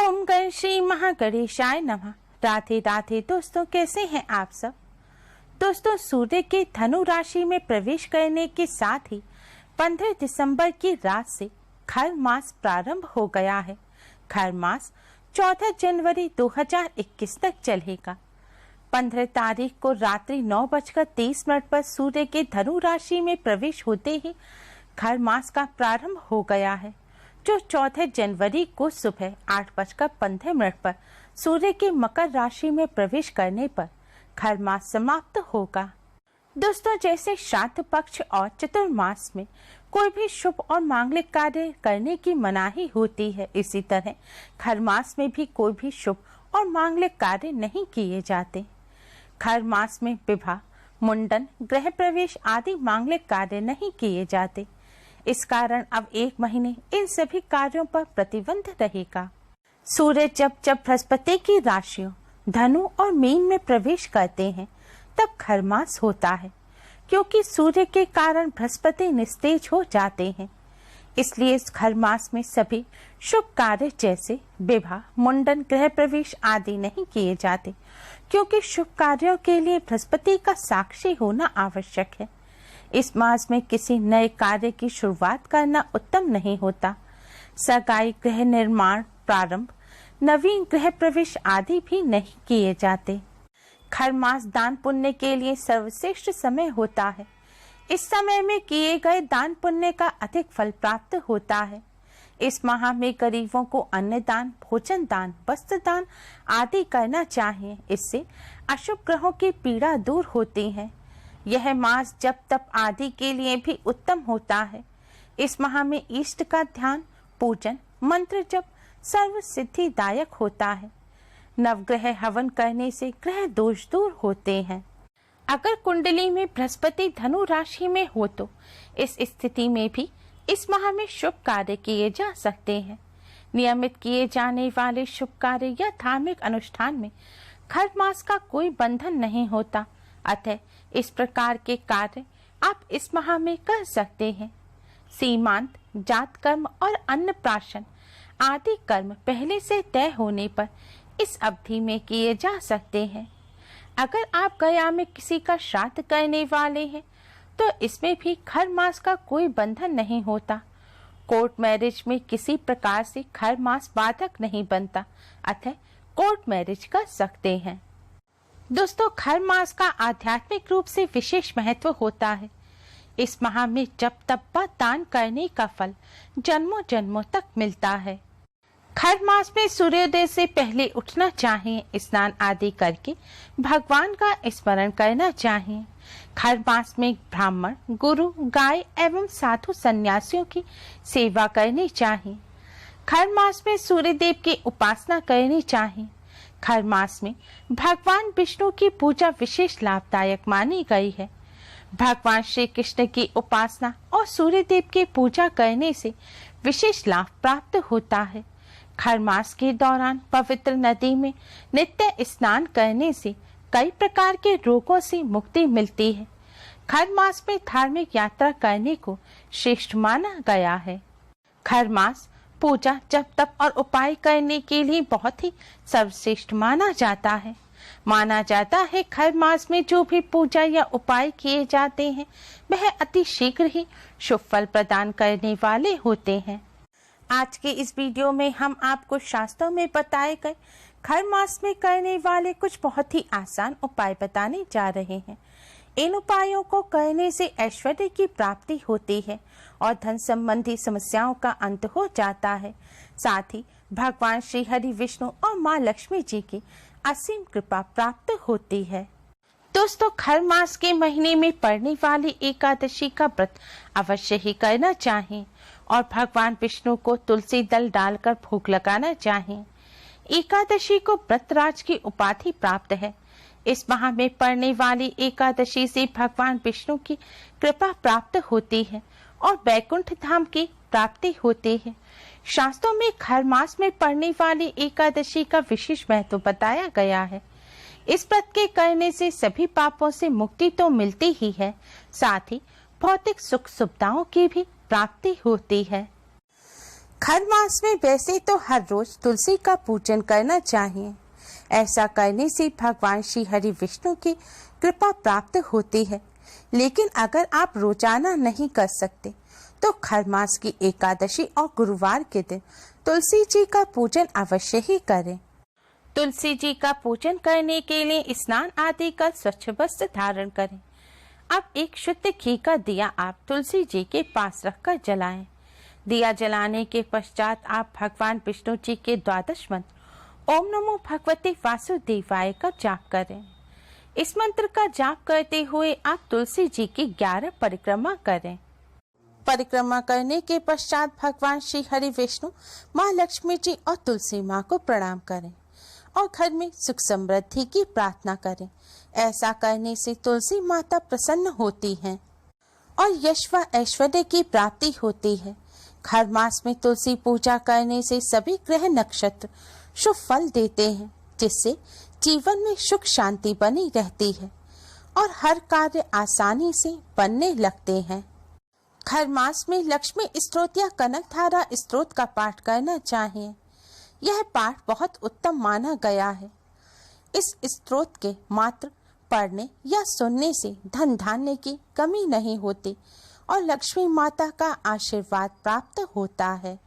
ओम गण श्री महागणेशाय नमः। राधे राधे दोस्तों, कैसे हैं आप सब। दोस्तों, सूर्य के धनु राशि में प्रवेश करने के साथ ही 15 दिसंबर की रात से खर मास प्रारंभ हो गया है। खर मास 14 जनवरी 2021 तक चलेगा। 15 तारीख को रात्रि 9:23 पर सूर्य के धनु राशि में प्रवेश होते ही खर मास का प्रारंभ हो गया है, जो 14 जनवरी को सुबह 8:15 पर सूर्य के मकर राशि में प्रवेश करने पर खर मास समाप्त होगा। दोस्तों, जैसे श्राद्ध पक्ष और चतुर्मास में कोई भी शुभ और मांगलिक कार्य करने की मनाही होती है, इसी तरह खर मास में भी कोई भी शुभ और मांगलिक कार्य नहीं किए जाते। खर मास में विवाह, मुंडन, गृह प्रवेश आदि मांगलिक कार्य नहीं किए जाते। इस कारण अब 1 महीने इन सभी कार्यों पर प्रतिबंध रहेगा। सूर्य जब बृहस्पति की राशियों धनु और मीन में प्रवेश करते हैं तब खर मास होता है, क्योंकि सूर्य के कारण बृहस्पति निस्तेज हो जाते हैं। इसलिए इस खर मास में सभी शुभ कार्य जैसे विवाह, मुंडन, गृह प्रवेश आदि नहीं किए जाते, क्योंकि शुभ कार्यों के लिए बृहस्पति का साक्षी होना आवश्यक है। इस मास में किसी नए कार्य की शुरुआत करना उत्तम नहीं होता। सगाई, गृह निर्माण प्रारंभ, नवीन गृह प्रवेश आदि भी नहीं किए जाते। खर मास दान पुण्य के लिए सर्वश्रेष्ठ समय होता है। इस समय में किए गए दान पुण्य का अधिक फल प्राप्त होता है। इस माह में गरीबों को अन्न दान, भोजन दान, वस्त्र दान आदि करना चाहिए। इससे अशुभ ग्रहों की पीड़ा दूर होती है। यह मास जप तप आदि के लिए भी उत्तम होता है। इस माह में इष्ट का ध्यान, पूजन, मंत्र जप सर्व सिद्धिदायक होता है। नवग्रह हवन करने से ग्रह दोष दूर होते हैं। अगर कुंडली में बृहस्पति धनु राशि में हो तो इस स्थिति में भी इस माह में शुभ कार्य किए जा सकते हैं। नियमित किए जाने वाले शुभ कार्य या धार्मिक अनुष्ठान में खर मास का कोई बंधन नहीं होता, अतः इस प्रकार के कार्य आप इस माह में कर सकते हैं। सीमांत, जात कर्म और अन्नप्राशन आदि कर्म पहले से तय होने पर इस अवधि में किए जा सकते हैं। अगर आप गया में किसी का श्राद्ध करने वाले हैं तो इसमें भी खर मास का कोई बंधन नहीं होता। कोर्ट मैरिज में किसी प्रकार से खर मास बाधक नहीं बनता, अतः कोर्ट मैरिज कर सकते हैं। दोस्तों, खर मास का आध्यात्मिक रूप से विशेष महत्व होता है। इस माह में जप तप व दान करने का फल जन्मों जन्मों तक मिलता है। खर मास में सूर्योदय से पहले उठना चाहिए। स्नान आदि करके भगवान का स्मरण करना चाहिए। खर मास में ब्राह्मण, गुरु, गाय एवं साधु सन्यासियों की सेवा करनी चाहिए। खर मास में सूर्यदेव की उपासना करनी चाहिए। खर मास में भगवान विष्णु की पूजा विशेष लाभदायक मानी गई है। भगवान श्री कृष्ण की उपासना और सूर्यदेव की पूजा करने से विशेष लाभ प्राप्त होता है। खर मास के दौरान पवित्र नदी में नित्य स्नान करने से कई प्रकार के रोगों से मुक्ति मिलती है। खर मास में धार्मिक यात्रा करने को श्रेष्ठ माना गया है। खर मास पूजा, जप तप और उपाय करने के लिए बहुत ही सर्वश्रेष्ठ माना जाता है। माना जाता है खर मास में जो भी पूजा या उपाय किए जाते हैं वह अति शीघ्र ही शुभ फल प्रदान करने वाले होते हैं। आज के इस वीडियो में हम आपको शास्त्रों में बताए गए खर मास में करने वाले कुछ बहुत ही आसान उपाय बताने जा रहे हैं। इन उपायों को करने से ऐश्वर्य की प्राप्ति होती है और धन संबंधी समस्याओं का अंत हो जाता है। साथ ही भगवान श्री हरि, विष्णु और माँ लक्ष्मी जी की असीम कृपा प्राप्त होती है। दोस्तों, खर मास के महीने में पड़ने वाली एकादशी का व्रत अवश्य ही करना चाहिए और भगवान विष्णु को तुलसी दल डालकर भोग लगाना चाहिए। एकादशी को व्रतराज की उपाधि प्राप्त है। इस माह में पड़ने वाली एकादशी से भगवान विष्णु की कृपा प्राप्त होती है और वैकुंठ धाम की प्राप्ति होती है। शास्त्रों में खर मास में पड़ने वाली एकादशी का विशेष महत्व बताया गया है। इस व्रत के करने से सभी पापों से मुक्ति तो मिलती ही है, साथ ही भौतिक सुख सुविधाओं की भी प्राप्ति होती है। खर मास में वैसे तो हर रोज तुलसी का पूजन करना चाहिए। ऐसा करने से भगवान श्री हरि विष्णु की कृपा प्राप्त होती है। लेकिन अगर आप रोजाना नहीं कर सकते तो खर मास की एकादशी और गुरुवार के दिन तुलसी जी का पूजन अवश्य ही करें। तुलसी जी का पूजन करने के लिए स्नान आदि कर स्वच्छ वस्त्र धारण करें। अब एक शुद्ध घी का दिया आप तुलसी जी के पास रखकर जलाएं। दिया जलाने के पश्चात आप भगवान विष्णु जी के द्वादश मंत्र ओम नमो भगवते वासुदेवाय का जाप करें। इस मंत्र का जाप करते हुए आप तुलसी जी की 11 परिक्रमा करें। परिक्रमा करने के पश्चात भगवान श्री हरि विष्णु, माँ लक्ष्मी जी और तुलसी माँ को प्रणाम करें और घर में सुख समृद्धि की प्रार्थना करें। ऐसा करने से तुलसी माता प्रसन्न होती हैं और यश व ऐश्वर्य की प्राप्ति होती है। खर मास में तुलसी पूजा करने से सभी ग्रह नक्षत्र शुभ फल देते हैं, जिससे जीवन में सुख शांति बनी रहती है और हर कार्य आसानी से बनने लगते हैं। खर मास में लक्ष्मी स्तोत्र या कनक धारा स्तोत्र का पाठ करना चाहिए। यह पाठ बहुत उत्तम माना गया है। इस स्तोत्र के मात्र पढ़ने या सुनने से धन धान्य की कमी नहीं होती और लक्ष्मी माता का आशीर्वाद प्राप्त होता है।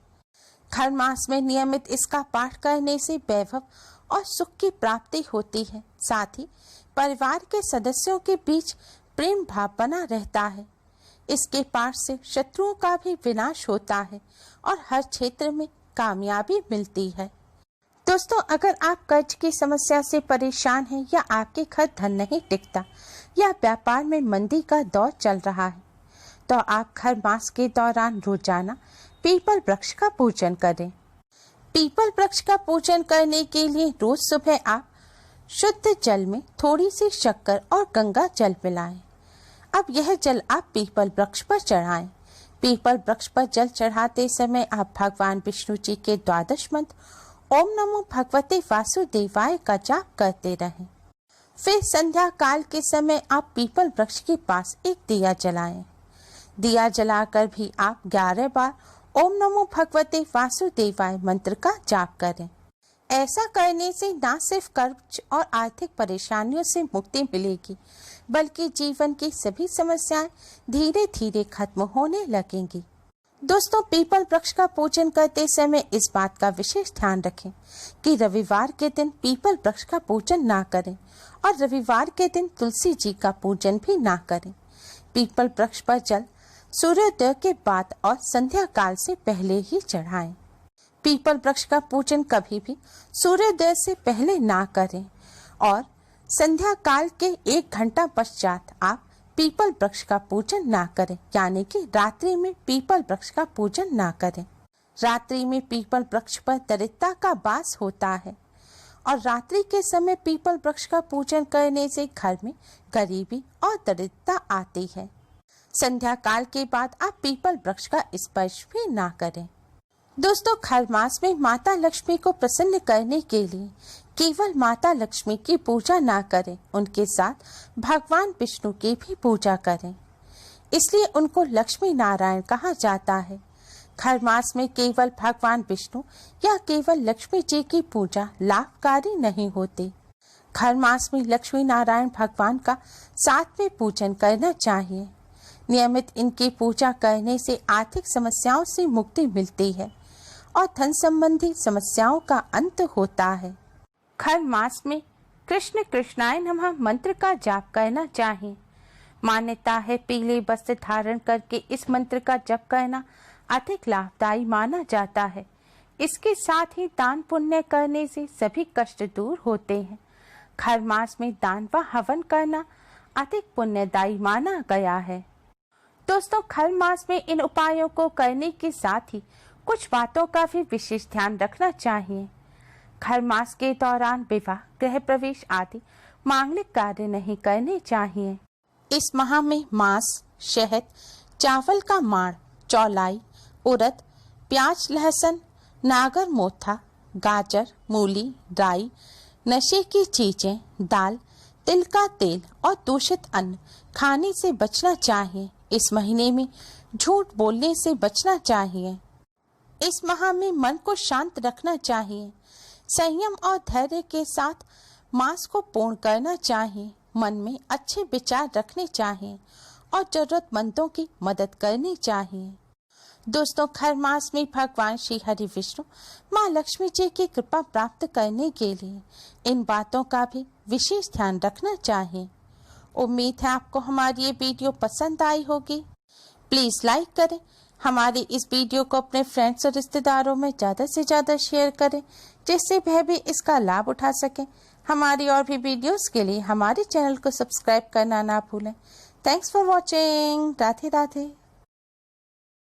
खर मास में नियमित इसका पाठ करने से वैभव और सुख की प्राप्ति होती है। साथ ही परिवार के सदस्यों के बीच प्रेम भाव बना रहता है। इसके पाठ से शत्रुओं का भी विनाश होता है और हर क्षेत्र में कामयाबी मिलती है। दोस्तों, अगर आप कर्ज की समस्या से परेशान हैं या आपके घर धन नहीं टिकता या व्यापार में मंदी का दौर चल रहा है, तो आप खर मास के दौरान रोजाना पीपल वृक्ष का पूजन करें। पीपल वृक्ष का पूजन करने के लिए रोज सुबह आप शुद्ध जल में थोड़ी सी शक्कर और गंगा जल मिलाएं। अब यह जल आप पीपल वृक्ष पर चढ़ाएं। पीपल वृक्ष पर जल चढ़ाते समय आप भगवान विष्णु जी के द्वादश मंत्र ओम नमो भगवते वासुदेवाय का जाप करते रहें। फिर संध्या काल के समय आप पीपल वृक्ष के पास एक दिया जलाएं। दिया जलाकर भी आप 11 बार ओम नमो भगवते वासुदेवाय मंत्र का जाप करें। ऐसा करने से न सिर्फ कर्ज और आर्थिक परेशानियों से मुक्ति मिलेगी, बल्कि जीवन की सभी समस्याएं धीरे धीरे खत्म होने लगेंगी। दोस्तों, पीपल वृक्ष का पूजन करते समय इस बात का विशेष ध्यान रखें कि रविवार के दिन पीपल वृक्ष का पूजन ना करें और रविवार के दिन तुलसी जी का पूजन भी ना करें। पीपल वृक्ष पर जल सूर्योदय के बाद और संध्या काल से पहले ही चढ़ाएं। पीपल वृक्ष का पूजन कभी भी सूर्योदय से पहले ना करें और संध्या काल के 1 घंटा पश्चात आप पीपल वृक्ष का पूजन ना करें, यानी कि रात्रि में पीपल वृक्ष का पूजन ना करें। रात्रि में पीपल वृक्ष पर दरिद्रता का वास होता है और रात्रि के समय पीपल वृक्ष का पूजन करने से घर में गरीबी और दरिद्रता आती है। संध्या काल के बाद आप पीपल वृक्ष का स्पर्श भी ना करें। दोस्तों, खर मास में माता लक्ष्मी को प्रसन्न करने के लिए केवल माता लक्ष्मी की पूजा ना करें, उनके साथ भगवान विष्णु की भी पूजा करें। इसलिए उनको लक्ष्मी नारायण कहा जाता है। खर मास में केवल भगवान विष्णु या केवल लक्ष्मी जी की पूजा लाभकारी नहीं होती। खर मास में लक्ष्मी नारायण भगवान का साथ में पूजन करना चाहिए। नियमित इनकी पूजा करने से आर्थिक समस्याओं से मुक्ति मिलती है और धन संबंधी समस्याओं का अंत होता है। खर मास में कृष्ण कृष्णाय नमः मंत्र का जाप करना चाहिए। मान्यता है पीले वस्त्र धारण करके इस मंत्र का जप करना अधिक लाभदायी माना जाता है। इसके साथ ही दान पुण्य करने से सभी कष्ट दूर होते हैं। खर मास में दान व हवन करना अधिक पुण्यदायी माना गया है। दोस्तों, खर मास में इन उपायों को करने के साथ ही कुछ बातों का भी विशेष ध्यान रखना चाहिए। खर मास के दौरान विवाह, गृह प्रवेश आदि मांगलिक कार्य नहीं करने चाहिए। इस माह में मांस, शहद, चावल का माड़, चौलाई, उड़द, प्याज, लहसुन, नागर मोथा, गाजर, मूली, राई, नशे की चीजें, दाल, तिल का तेल और दूषित अन्न खाने से बचना चाहिए। इस महीने में झूठ बोलने से बचना चाहिए। इस माह में मन को शांत रखना चाहिए। संयम और धैर्य के साथ मास को पूर्ण करना चाहिए। मन में अच्छे विचार रखने चाहिए और जरूरतमंदों की मदद करनी चाहिए। दोस्तों, खर मास में भगवान श्री हरि विष्णु माँ लक्ष्मी जी की कृपा प्राप्त करने के लिए इन बातों का भी विशेष ध्यान रखना चाहिए। उम्मीद है आपको हमारी ये वीडियो पसंद आई होगी। प्लीज लाइक करें, हमारी इस वीडियो को अपने फ्रेंड्स और रिश्तेदारों में ज़्यादा से ज़्यादा शेयर करें, जिससे वह भी इसका लाभ उठा सकें। हमारी और भी वीडियोस के लिए हमारे चैनल को सब्सक्राइब करना ना भूलें। Thanks for watching. Radhe Radhe.